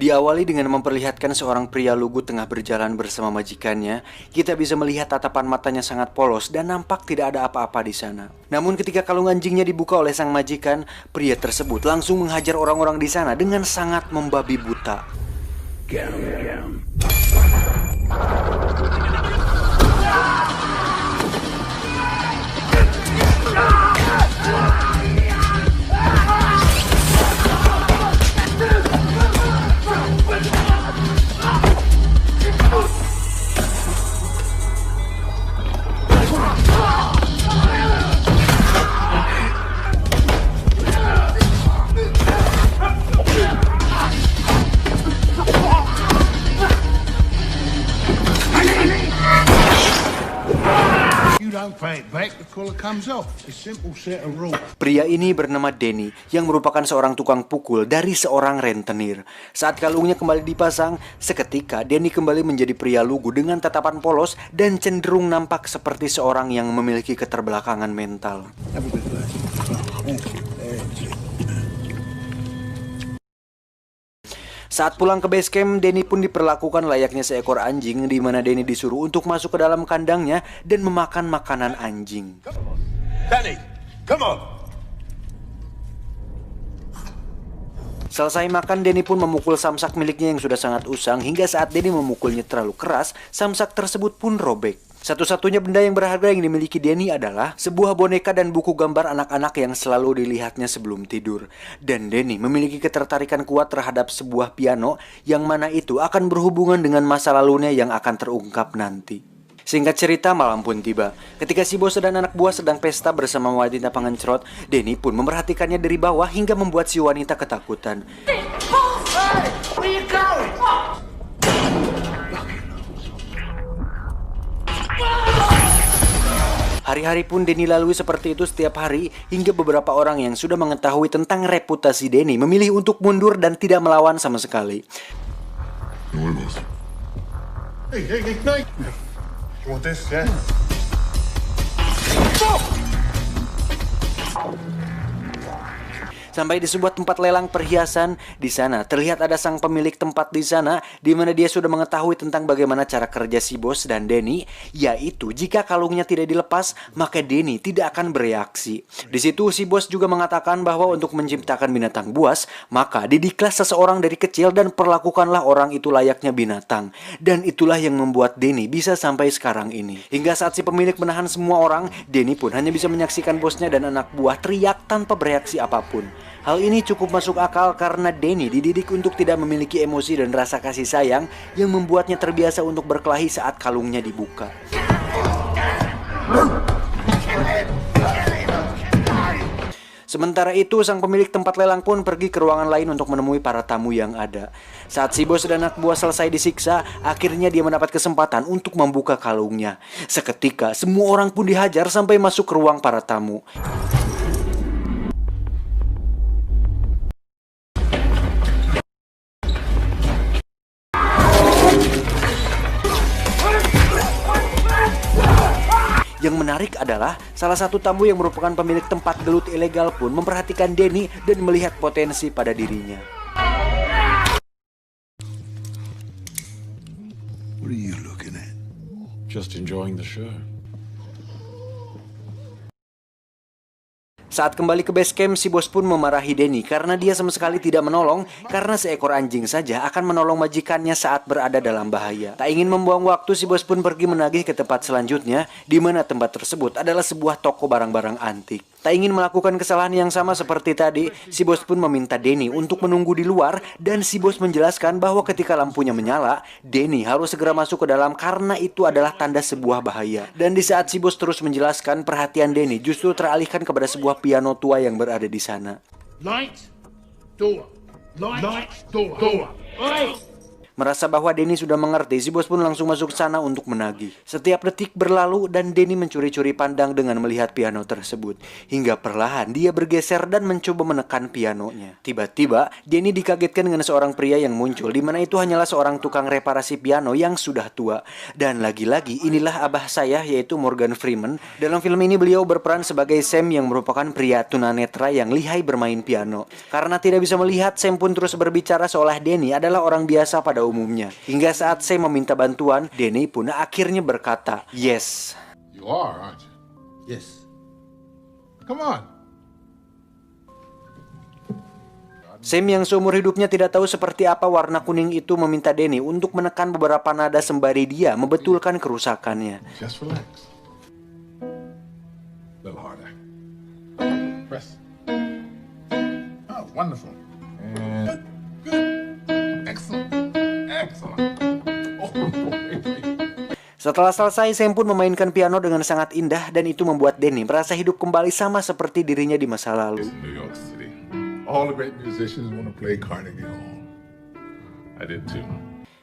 Diawali dengan memperlihatkan seorang pria lugu tengah berjalan bersama majikannya, kita bisa melihat tatapan matanya sangat polos dan nampak tidak ada apa-apa di sana. Namun ketika kalung anjingnya dibuka oleh sang majikan, pria tersebut langsung menghajar orang-orang di sana dengan sangat membabi buta. Pria ini bernama Denny yang merupakan seorang tukang pukul dari seorang rentenir. Saat kalungnya kembali dipasang, seketika Denny kembali menjadi pria lugu dengan tatapan polos dan cenderung nampak seperti seorang yang memiliki keterbelakangan mental. Saat pulang ke base camp, Denny pun diperlakukan layaknya seekor anjing, di mana Denny disuruh untuk masuk ke dalam kandangnya dan memakan makanan anjing. Danny, come on. Selesai makan, Denny pun memukul samsak miliknya yang sudah sangat usang, hingga saat Denny memukulnya terlalu keras, samsak tersebut pun robek. Satu-satunya benda yang berharga yang dimiliki Denny adalah sebuah boneka dan buku gambar anak-anak yang selalu dilihatnya sebelum tidur. Dan Denny memiliki ketertarikan kuat terhadap sebuah piano yang mana itu akan berhubungan dengan masa lalunya yang akan terungkap nanti. Singkat cerita, malam pun tiba. Ketika si bos dan anak buah sedang pesta bersama wanita pengencrot, Denny pun memerhatikannya dari bawah hingga membuat si wanita ketakutan. Hey, where you going? Hari-hari pun Denny lalui seperti itu setiap hari, hingga beberapa orang yang sudah mengetahui tentang reputasi Denny memilih untuk mundur dan tidak melawan sama sekali. Hey. You want this, yeah? Sampai di sebuah tempat lelang perhiasan, di sana terlihat ada sang pemilik tempat di sana, di mana dia sudah mengetahui tentang bagaimana cara kerja si bos dan Denny, yaitu jika kalungnya tidak dilepas, maka Denny tidak akan bereaksi. Di situ si bos juga mengatakan bahwa untuk menciptakan binatang buas, maka didiklah seseorang dari kecil dan perlakukanlah orang itu layaknya binatang. Dan itulah yang membuat Denny bisa sampai sekarang ini. Hingga saat si pemilik menahan semua orang, Denny pun hanya bisa menyaksikan bosnya dan anak buah teriak tanpa bereaksi apapun. Hal ini cukup masuk akal karena Denny dididik untuk tidak memiliki emosi dan rasa kasih sayang yang membuatnya terbiasa untuk berkelahi saat kalungnya dibuka. Sementara itu, sang pemilik tempat lelang pun pergi ke ruangan lain untuk menemui para tamu yang ada. Saat si bos dan anak buah selesai disiksa, akhirnya dia mendapat kesempatan untuk membuka kalungnya. Seketika, semua orang pun dihajar sampai masuk ke ruang para tamu. Yang menarik adalah salah satu tamu yang merupakan pemilik tempat gelut ilegal pun memperhatikan Denny dan melihat potensi pada dirinya. What are you looking at? Just enjoying the show. Saat kembali ke base camp, si bos pun memarahi Denny karena dia sama sekali tidak menolong, karena seekor anjing saja akan menolong majikannya saat berada dalam bahaya. Tak ingin membuang waktu, si bos pun pergi menagih ke tempat selanjutnya, di mana tempat tersebut adalah sebuah toko barang-barang antik. Tak ingin melakukan kesalahan yang sama seperti tadi, si bos pun meminta Denny untuk menunggu di luar, dan si bos menjelaskan bahwa ketika lampunya menyala, Denny harus segera masuk ke dalam karena itu adalah tanda sebuah bahaya. Dan di saat si bos terus menjelaskan, perhatian Denny justru teralihkan kepada sebuah piano tua yang berada di sana. Light, door. Light, door. Oi! Merasa bahwa Denny sudah mengerti, si bos pun langsung masuk ke sana untuk menagih. Setiap detik berlalu dan Denny mencuri-curi pandang dengan melihat piano tersebut. Hingga perlahan dia bergeser dan mencoba menekan pianonya. Tiba-tiba Denny dikagetkan dengan seorang pria yang muncul, di mana itu hanyalah seorang tukang reparasi piano yang sudah tua. Dan lagi-lagi inilah abah saya, yaitu Morgan Freeman. Dalam film ini beliau berperan sebagai Sam yang merupakan pria tunanetra yang lihai bermain piano. Karena tidak bisa melihat, Sam pun terus berbicara seolah Denny adalah orang biasa pada umumnya. Hingga saat Sam meminta bantuan, Denny pun akhirnya berkata, "Yes." You are, aren't you? Yes. Come on. Sam yang seumur hidupnya tidak tahu seperti apa warna kuning itu meminta Denny untuk menekan beberapa nada sembari dia membetulkan kerusakannya. Just relax. A little harder. Press. Oh, wonderful. And good. Excellent. Excellent. Oh, wait. Setelah selesai, Sam pun memainkan piano dengan sangat indah dan itu membuat Denny merasa hidup kembali sama seperti dirinya di masa lalu. New York City. All the great musicians want to play Carnegie Hall. I did too.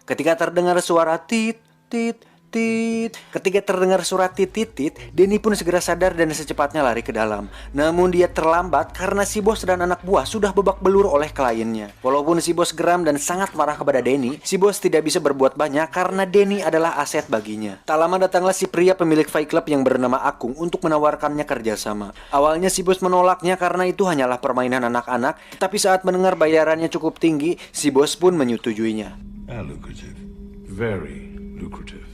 Ketika terdengar suara tit, tit, tit. Ketika terdengar suara tit, tit, tit, Denny pun segera sadar dan secepatnya lari ke dalam. Namun dia terlambat karena si bos dan anak buah sudah babak belur oleh kliennya. Walaupun si bos geram dan sangat marah kepada Denny, si bos tidak bisa berbuat banyak karena Denny adalah aset baginya. Tak lama datanglah si pria pemilik Fight Club yang bernama Akung untuk menawarkannya kerjasama. Awalnya si bos menolaknya karena itu hanyalah permainan anak-anak, tapi saat mendengar bayarannya cukup tinggi, si bos pun menyetujuinya. Lucrative. Very lucrative.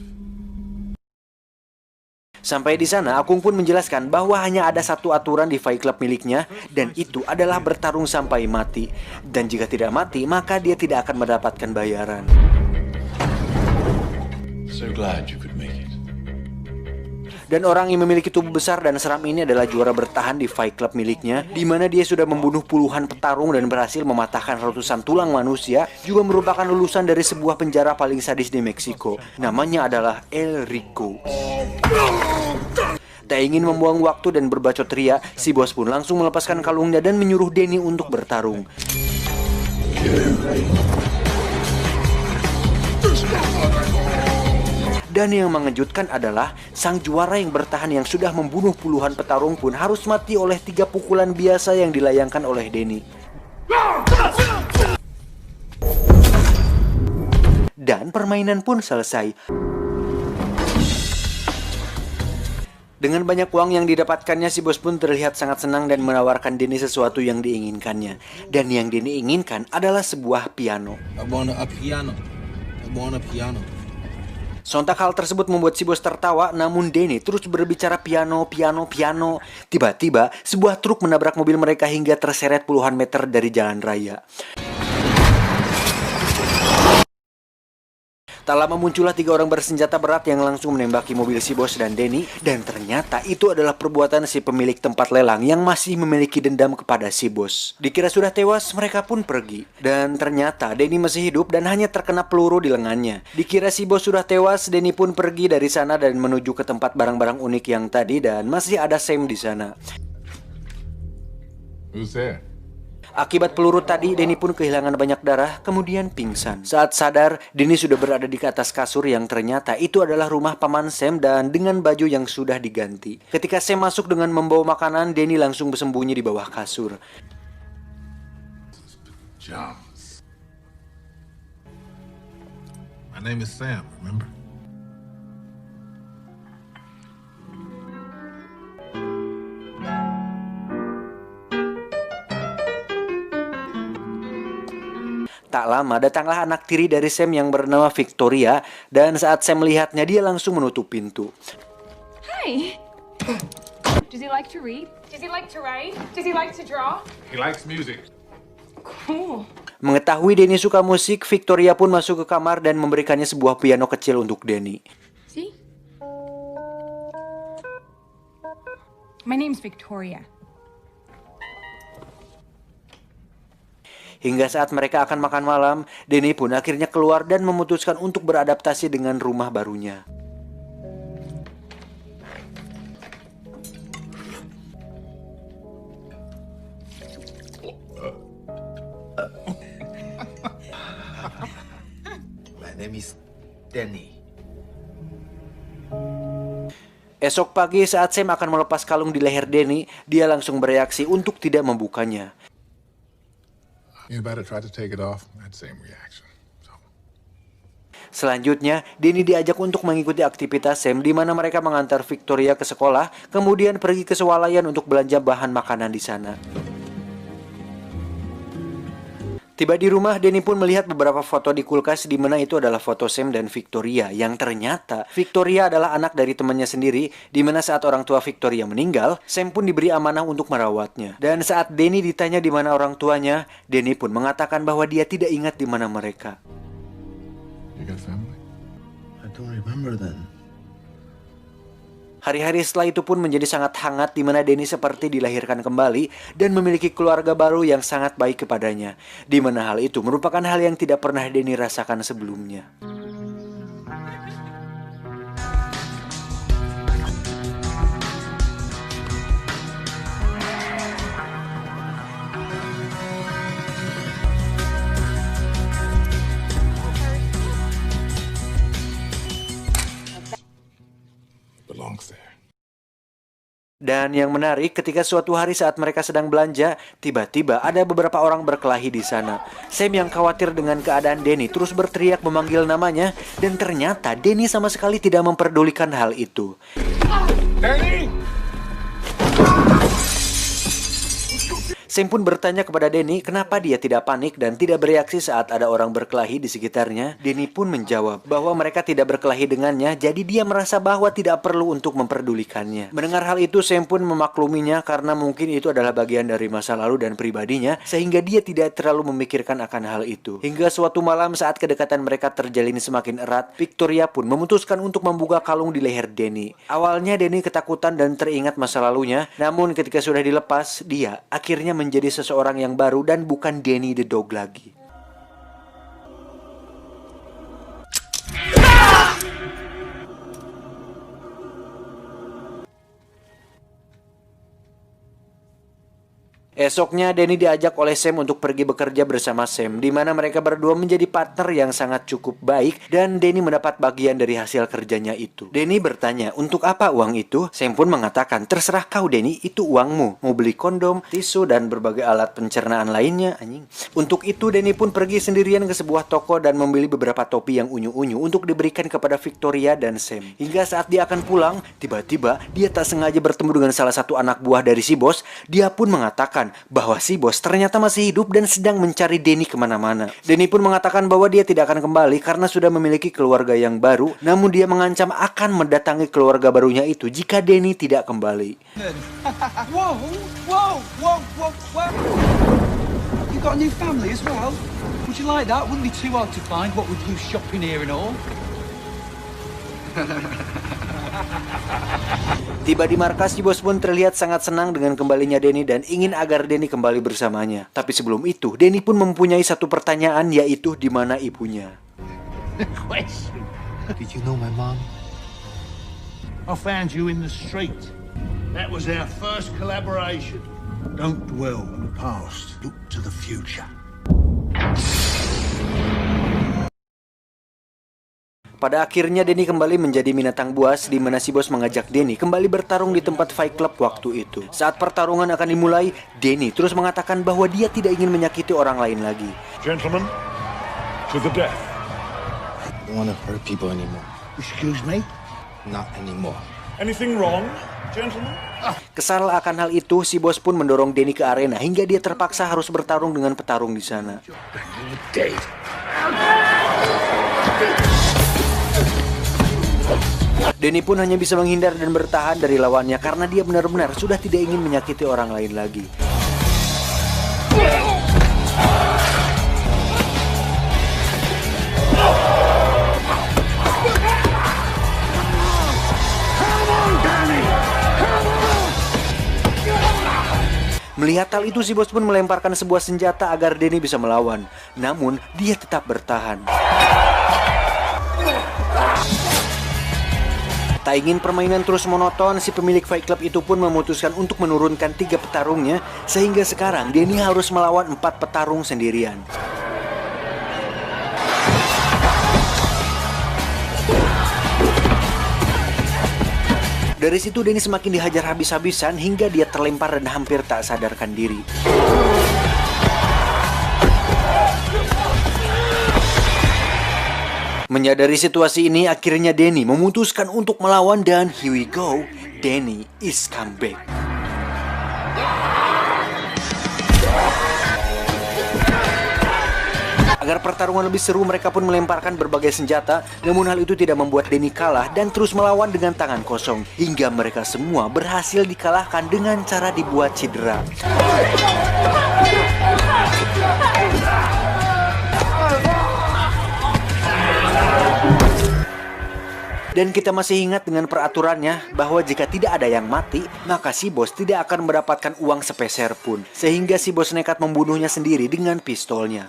Sampai di sana, Akung pun menjelaskan bahwa hanya ada satu aturan di Fight Club miliknya, dan itu adalah bertarung sampai mati. Dan jika tidak mati, maka dia tidak akan mendapatkan bayaran. So glad you could make it. Dan orang yang memiliki tubuh besar dan seram ini adalah juara bertahan di Fight Club miliknya, di mana dia sudah membunuh puluhan petarung dan berhasil mematahkan ratusan tulang manusia, juga merupakan lulusan dari sebuah penjara paling sadis di Meksiko. Namanya adalah El Rico. Tak ingin membuang waktu dan berbacot ria, si bos pun langsung melepaskan kalungnya dan menyuruh Denny untuk bertarung. Dan yang mengejutkan adalah sang juara yang bertahan yang sudah membunuh puluhan petarung pun harus mati oleh 3 pukulan biasa yang dilayangkan oleh Denny. Dan permainan pun selesai. Dengan banyak uang yang didapatkannya, si bos pun terlihat sangat senang dan menawarkan Denny sesuatu yang diinginkannya. Dan yang Denny inginkan adalah sebuah piano. I want a piano. Sontak hal tersebut membuat si bos tertawa, namun Denny terus berbicara piano. Tiba-tiba, sebuah truk menabrak mobil mereka hingga terseret puluhan meter dari jalan raya. Tak lama muncullah 3 orang bersenjata berat yang langsung menembaki mobil si bos dan Denny, dan ternyata itu adalah perbuatan si pemilik tempat lelang yang masih memiliki dendam kepada si bos. Dikira sudah tewas, mereka pun pergi. Dan ternyata Denny masih hidup dan hanya terkena peluru di lengannya. Dikira si bos sudah tewas, Denny pun pergi dari sana dan menuju ke tempat barang-barang unik yang tadi, dan masih ada Sam di sana. Who's there? Akibat peluru tadi, Denny pun kehilangan banyak darah, kemudian pingsan. Saat sadar, Denny sudah berada di atas kasur yang ternyata itu adalah rumah paman Sam dan dengan baju yang sudah diganti. Ketika Sam masuk dengan membawa makanan, Denny langsung bersembunyi di bawah kasur. Pajamas. My name is Sam, remember? Tak lama datanglah anak tiri dari Sam yang bernama Victoria, dan saat Sam melihatnya dia langsung menutup pintu. Hi. Does he like to read? Does he like to write? Does he like to draw? He likes music. Cool. Mengetahui Denny suka musik, Victoria pun masuk ke kamar dan memberikannya sebuah piano kecil untuk Denny. See? My name's Victoria. Hingga saat mereka akan makan malam, Denny pun akhirnya keluar dan memutuskan untuk beradaptasi dengan rumah barunya. name is Danny. Esok pagi saat Sam akan melepas kalung di leher Danny, dia langsung bereaksi untuk tidak membukanya. You better try to take it off. That same reaction. So, Selanjutnya, Danny diajak untuk mengikuti aktivitas Sam di mana mereka mengantar Victoria ke sekolah, kemudian pergi ke swalayan untuk belanja bahan makanan di sana. Tiba di rumah, Danny pun melihat beberapa foto di kulkas di mana itu adalah foto Sam dan Victoria, yang ternyata Victoria adalah anak dari temannya sendiri, di mana saat orang tua Victoria meninggal, Sam pun diberi amanah untuk merawatnya. Dan saat Danny ditanya di mana orang tuanya, Danny pun mengatakan bahwa dia tidak ingat di mana mereka. you got family? I don't remember then. Hari-hari setelah itu pun menjadi sangat hangat di mana Danny seperti dilahirkan kembali dan memiliki keluarga baru yang sangat baik kepadanya. Di mana hal itu merupakan hal yang tidak pernah Danny rasakan sebelumnya. Belongs there. Dan yang menarik, ketika suatu hari saat mereka sedang belanja, tiba-tiba ada beberapa orang berkelahi di sana. Sam yang khawatir dengan keadaan Danny terus berteriak memanggil namanya, dan ternyata Danny sama sekali tidak memperdulikan hal itu. Danny! Sam pun bertanya kepada Danny kenapa dia tidak panik dan tidak bereaksi saat ada orang berkelahi di sekitarnya. Danny pun menjawab bahwa mereka tidak berkelahi dengannya, jadi dia merasa bahwa tidak perlu untuk memperdulikannya. Mendengar hal itu, Sam pun memakluminya karena mungkin itu adalah bagian dari masa lalu dan pribadinya, sehingga dia tidak terlalu memikirkan akan hal itu. Hingga suatu malam saat kedekatan mereka terjalin semakin erat, Victoria pun memutuskan untuk membuka kalung di leher Danny. Awalnya Danny ketakutan dan teringat masa lalunya, namun ketika sudah dilepas, dia akhirnya menjadi seseorang yang baru dan bukan Danny the Dog lagi. Esoknya Danny diajak oleh Sam untuk pergi bekerja bersama Sam, di mana mereka berdua menjadi partner yang sangat cukup baik dan Danny mendapat bagian dari hasil kerjanya itu. Danny bertanya, untuk apa uang itu? Sam pun mengatakan, terserah kau Danny, itu uangmu. Mau beli kondom, tisu, dan berbagai alat pencernaan lainnya, anjing. Untuk itu Danny pun pergi sendirian ke sebuah toko dan membeli beberapa topi yang unyu-unyu untuk diberikan kepada Victoria dan Sam. Hingga saat dia akan pulang, tiba-tiba dia tak sengaja bertemu dengan salah satu anak buah dari si bos. Dia pun mengatakan bahwa si bos ternyata masih hidup dan sedang mencari Danny kemana-mana. Danny pun mengatakan bahwa dia tidak akan kembali karena sudah memiliki keluarga yang baru, namun dia mengancam akan mendatangi keluarga barunya itu jika Danny tidak kembali. Whoa, whoa, whoa, whoa, whoa. You got a new family as well? Would you like that? Wouldn't be too hard to find, what with you shopping here and all. Tiba di markas, si bos pun terlihat sangat senang dengan kembalinya Danny dan ingin agar Danny kembali bersamanya. Tapi sebelum itu, Danny pun mempunyai satu pertanyaan, yaitu di mana ibunya. Question. Did you know my mom? I found you in the street. That was our first collaboration. Don't dwell on the past. Look to the future. Pada akhirnya Danny kembali menjadi binatang buas, di mana si bos mengajak Danny kembali bertarung di tempat Fight Club waktu itu. Saat pertarungan akan dimulai, Danny terus mengatakan bahwa dia tidak ingin menyakiti orang lain lagi. Gentlemen, to the death. I don't want to hurt people anymore. Excuse me? Not anymore. Anything wrong, gentlemen? Kesal akan hal itu, si bos pun mendorong Danny ke arena hingga dia terpaksa harus bertarung dengan petarung di sana. Danny pun hanya bisa menghindar dan bertahan dari lawannya karena dia benar-benar sudah tidak ingin menyakiti orang lain lagi. Melihat hal itu, si bos pun melemparkan sebuah senjata agar Danny bisa melawan. Namun, dia tetap bertahan. Tak ingin permainan terus monoton, si pemilik Fight Club itu pun memutuskan untuk menurunkan 3 petarungnya, sehingga sekarang Danny harus melawan 4 petarung sendirian. Dari situ Denny semakin dihajar habis-habisan hingga dia terlempar dan hampir tak sadarkan diri. Menyadari situasi ini, akhirnya Denny memutuskan untuk melawan dan here we go, Denny is come back. Agar pertarungan lebih seru, mereka pun melemparkan berbagai senjata, namun hal itu tidak membuat Denny kalah dan terus melawan dengan tangan kosong, hingga mereka semua berhasil dikalahkan dengan cara dibuat cedera. Dan kita masih ingat dengan peraturannya bahwa jika tidak ada yang mati, maka si bos tidak akan mendapatkan uang sepeser pun. Sehingga si bos nekat membunuhnya sendiri dengan pistolnya.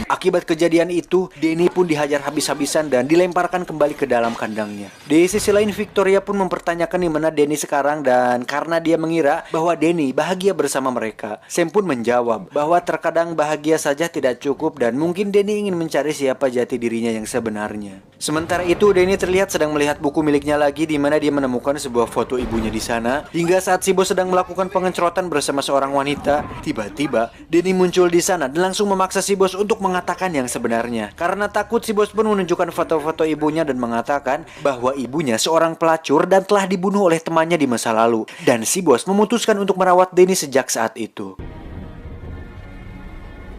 Akibat kejadian itu, Denny pun dihajar habis-habisan dan dilemparkan kembali ke dalam kandangnya. Di sisi lain, Victoria pun mempertanyakan di mana Denny sekarang, dan karena dia mengira bahwa Denny bahagia bersama mereka, Sam pun menjawab bahwa terkadang bahagia saja tidak cukup dan mungkin Denny ingin mencari siapa jati dirinya yang sebenarnya. Sementara itu, Denny terlihat sedang melihat buku miliknya lagi, di mana dia menemukan sebuah foto ibunya di sana. Hingga saat si bos sedang melakukan pengecoran bersama seorang wanita, tiba-tiba Denny muncul di sana dan langsung memaksa si bos untuk mengatakan yang sebenarnya. Karena takut, si bos pun menunjukkan foto-foto ibunya dan mengatakan bahwa ibunya seorang pelacur dan telah dibunuh oleh temannya di masa lalu. Dan si bos memutuskan untuk merawat Denny sejak saat itu.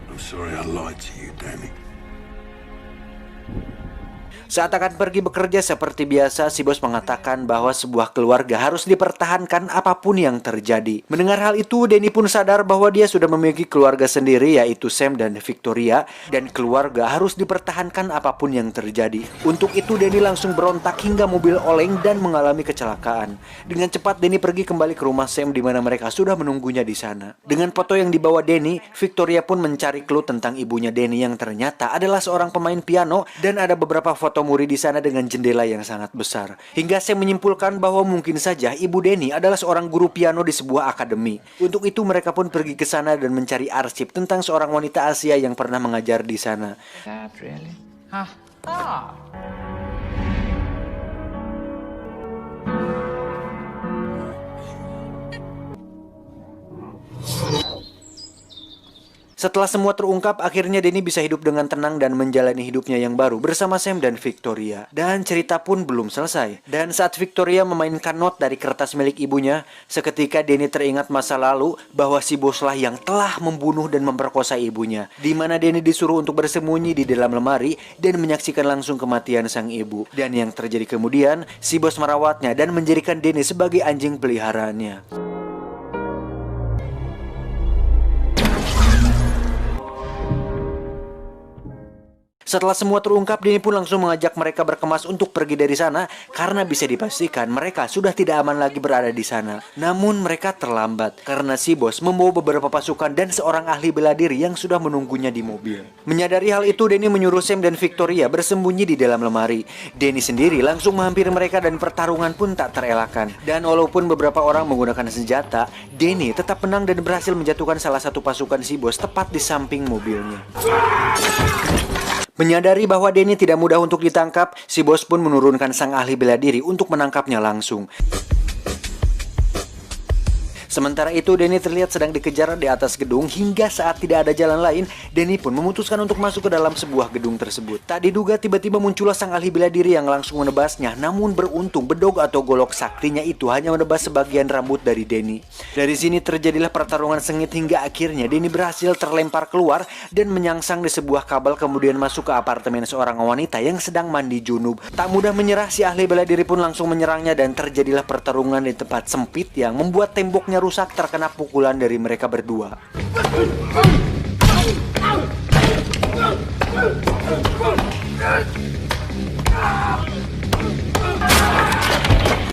I'm sorry I lied to you, Danny. Saat akan pergi bekerja seperti biasa, si bos mengatakan bahwa sebuah keluarga harus dipertahankan apapun yang terjadi. Mendengar hal itu, Denny pun sadar bahwa dia sudah memiliki keluarga sendiri, yaitu Sam dan Victoria, dan keluarga harus dipertahankan apapun yang terjadi. Untuk itu, Denny langsung berontak hingga mobil oleng dan mengalami kecelakaan. Dengan cepat, Denny pergi kembali ke rumah Sam di mana mereka sudah menunggunya di sana. Dengan foto yang dibawa Denny, Victoria pun mencari clue tentang ibunya Denny yang ternyata adalah seorang pemain piano, dan ada beberapa foto muri di sana dengan jendela yang sangat besar. Hingga Sam menyimpulkan bahwa mungkin saja ibu Denny adalah seorang guru piano di sebuah akademi. Untuk itu mereka pun pergi ke sana dan mencari arsip tentang seorang wanita Asia yang pernah mengajar di sana. Setelah semua terungkap, akhirnya Denny bisa hidup dengan tenang dan menjalani hidupnya yang baru bersama Sam dan Victoria. Dan cerita pun belum selesai. Dan saat Victoria memainkan not dari kertas milik ibunya, seketika Denny teringat masa lalu bahwa si boslah yang telah membunuh dan memperkosa ibunya. Di mana Denny disuruh untuk bersembunyi di dalam lemari dan menyaksikan langsung kematian sang ibu. Dan yang terjadi kemudian, si bos merawatnya dan menjadikan Denny sebagai anjing peliharaannya. Setelah semua terungkap, Denny pun langsung mengajak mereka berkemas untuk pergi dari sana karena bisa dipastikan mereka sudah tidak aman lagi berada di sana. Namun mereka terlambat karena si bos membawa beberapa pasukan dan seorang ahli bela diri yang sudah menunggunya di mobil. Menyadari hal itu, Denny menyuruh Sam dan Victoria bersembunyi di dalam lemari. Denny sendiri langsung menghampiri mereka dan pertarungan pun tak terelakkan. Dan walaupun beberapa orang menggunakan senjata, Denny tetap menang dan berhasil menjatuhkan salah satu pasukan si bos tepat di samping mobilnya. Menyadari bahwa Denny tidak mudah untuk ditangkap, si bos pun menurunkan sang ahli bela diri untuk menangkapnya langsung. Sementara itu, Denny terlihat sedang dikejar di atas gedung hingga saat tidak ada jalan lain, Denny pun memutuskan untuk masuk ke dalam sebuah gedung tersebut. Tak diduga tiba-tiba muncullah sang ahli bela diri yang langsung menebasnya, namun beruntung bedog atau golok saktinya itu hanya menebas sebagian rambut dari Denny. Dari sini terjadilah pertarungan sengit hingga akhirnya Denny berhasil terlempar keluar dan menyangsang di sebuah kabel, kemudian masuk ke apartemen seorang wanita yang sedang mandi junub. Tak mudah menyerah, si ahli bela diri pun langsung menyerangnya dan terjadilah pertarungan di tempat sempit yang membuat temboknya rusak terkena pukulan dari mereka berdua.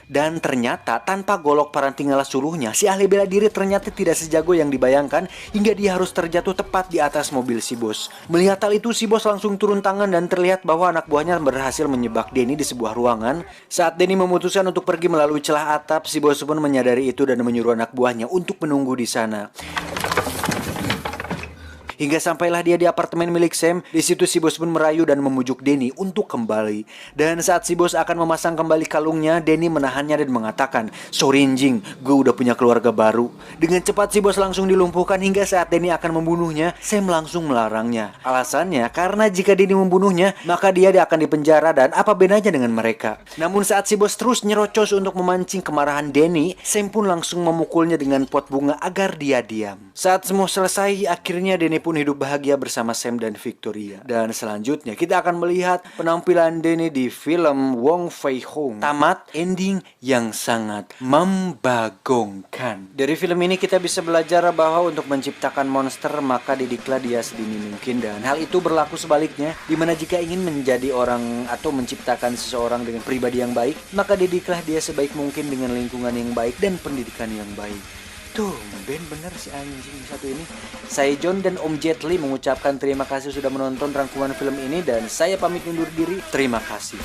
Dan ternyata tanpa golok parantingala suluhnya, si ahli bela diri ternyata tidak sejago yang dibayangkan hingga dia harus terjatuh tepat di atas mobil si bos. Melihat hal itu, si bos langsung turun tangan dan terlihat bahwa anak buahnya berhasil menyebak Denny di sebuah ruangan. Saat Denny memutuskan untuk pergi melalui celah atap, si bos pun menyadari itu dan menyuruh anak buahnya untuk menunggu di sana. Hingga sampailah dia di apartemen milik Sam. Di situ si bos pun merayu dan memujuk Danny untuk kembali. Dan saat si bos akan memasang kembali kalungnya, Danny menahannya dan mengatakan, "Sorry Jing, gue udah punya keluarga baru." Dengan cepat si bos langsung dilumpuhkan hingga saat Danny akan membunuhnya, Sam langsung melarangnya. Alasannya karena jika Danny membunuhnya, maka dia akan dipenjara dan apa bedanya dengan mereka. Namun saat si bos terus nyerocos untuk memancing kemarahan Danny, Sam pun langsung memukulnya dengan pot bunga agar dia diam. Saat semua selesai, akhirnya Danny pun hidup bahagia bersama Sam dan Victoria. Dan selanjutnya kita akan melihat penampilan Danny di film Wong Fei Hung. Tamat ending yang sangat membagongkan. Dari film ini kita bisa belajar bahwa untuk menciptakan monster maka didiklah dia sedini mungkin, dan hal itu berlaku sebaliknya, dimana jika ingin menjadi orang atau menciptakan seseorang dengan pribadi yang baik, maka didiklah dia sebaik mungkin dengan lingkungan yang baik dan pendidikan yang baik. Tuh, Ben bener si anjing satu ini. Saya John dan Om Jet Li mengucapkan terima kasih sudah menonton rangkuman film ini, dan saya pamit undur diri. Terima kasih.